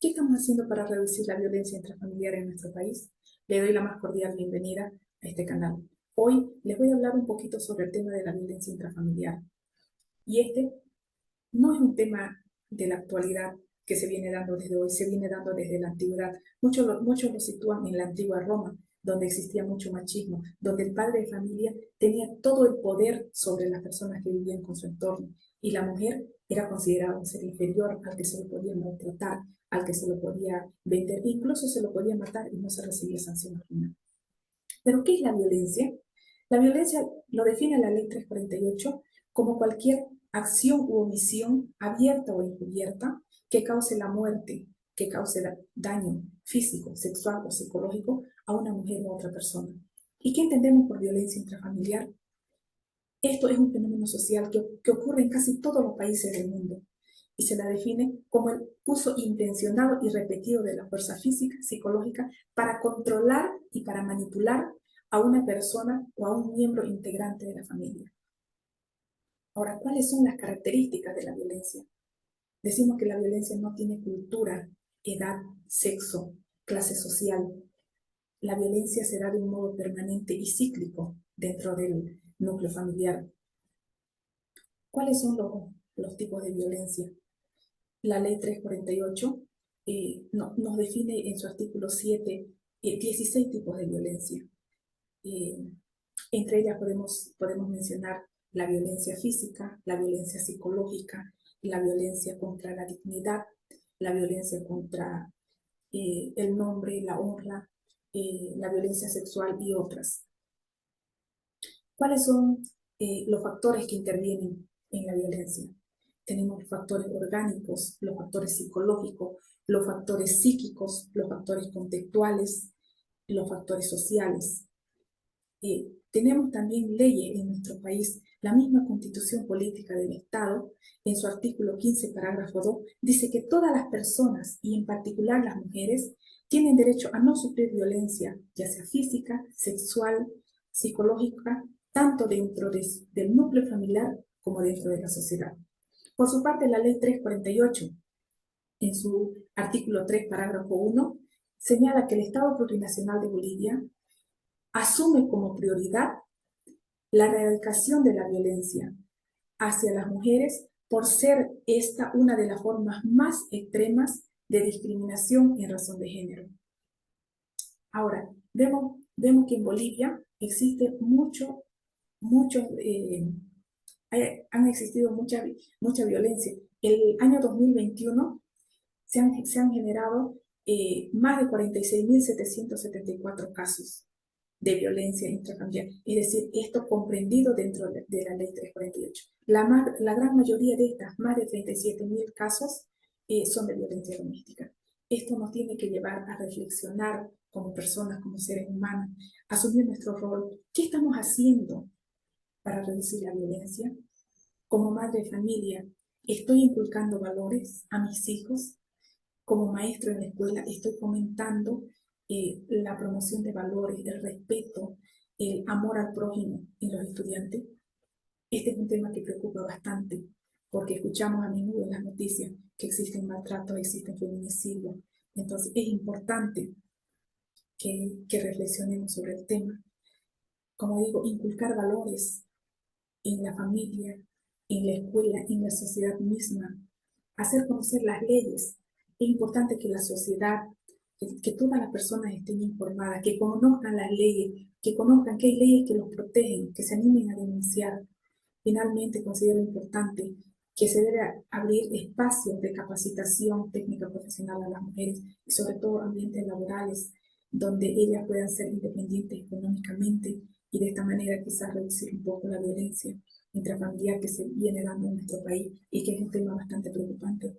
¿Qué estamos haciendo para reducir la violencia intrafamiliar en nuestro país? Le doy la más cordial bienvenida a este canal. Hoy les voy a hablar un poquito sobre el tema de la violencia intrafamiliar. Y este no es un tema de la actualidad que se viene dando desde hoy, se viene dando desde la antigüedad. Muchos lo sitúan en la antigua Roma, donde existía mucho machismo, donde el padre de familia tenía todo el poder sobre las personas que vivían con su entorno, y la mujer era considerada un ser inferior al que se lo podía maltratar, al que se lo podía vender, incluso se lo podía matar y no se recibía sanción alguna. ¿Pero qué es la violencia? La violencia lo define la Ley 348 como cualquier acción u omisión, abierta o encubierta, que cause la muerte, que cause daño físico, sexual o psicológico a una mujer o a otra persona. ¿Y qué entendemos por violencia intrafamiliar? Esto es un fenómeno social que ocurre en casi todos los países del mundo y se la define como el uso intencionado y repetido de la fuerza física, psicológica, para controlar y para manipular a una persona o a un miembro integrante de la familia. Ahora, ¿cuáles son las características de la violencia? Decimos que la violencia no tiene cultura, edad, sexo, clase social. La violencia se da de un modo permanente y cíclico dentro del núcleo familiar. ¿Cuáles son los tipos de violencia? La Ley 348 nos define en su artículo 7 16 tipos de violencia. Entre ellas podemos mencionar la violencia física, la violencia psicológica, la violencia contra la dignidad, la violencia contra el nombre, la honra, la violencia sexual y otras. ¿Cuáles son los factores que intervienen en la violencia? Tenemos los factores orgánicos, los factores psicológicos, los factores psíquicos, los factores contextuales, los factores sociales. Tenemos también leyes en nuestro país. La misma Constitución Política del Estado, en su artículo 15, parágrafo 2, dice que todas las personas, y en particular las mujeres, tienen derecho a no sufrir violencia, ya sea física, sexual, psicológica, tanto dentro del núcleo familiar como dentro de la sociedad. Por su parte, la Ley 348, en su artículo 3, parágrafo 1, señala que el Estado Plurinacional de Bolivia asume como prioridad la erradicación de la violencia hacia las mujeres por ser esta una de las formas más extremas de discriminación en razón de género. Ahora, vemos que en Bolivia existe han existido mucha violencia. El año 2021 se han generado más de 46.774 casos de violencia intrafamiliar, es decir, esto comprendido dentro de la Ley 348. La gran mayoría de estas, más de 37.000 casos, son de violencia doméstica. Esto nos tiene que llevar a reflexionar como personas, como seres humanos, asumir nuestro rol. ¿Qué estamos haciendo para reducir la violencia? Como madre de familia, ¿estoy inculcando valores a mis hijos? Como maestro en la escuela, estoy fomentando la promoción de valores, el respeto, el amor al prójimo en los estudiantes. Este es un tema que preocupa bastante, porque escuchamos a menudo en las noticias que existen maltratos, existen feminicidios. Entonces es importante que reflexionemos sobre el tema. Como digo, inculcar valores en la familia, en la escuela, en la sociedad misma, hacer conocer las leyes. Es importante que la sociedad, que todas las personas estén informadas, que conozcan las leyes, que conozcan que hay leyes que los protegen, que se animen a denunciar. Finalmente, considero importante que se debe abrir espacios de capacitación técnica profesional a las mujeres y sobre todo ambientes laborales donde ellas puedan ser independientes económicamente y de esta manera quizás reducir un poco la violencia intrafamiliar que se viene dando en nuestro país y que es un tema bastante preocupante.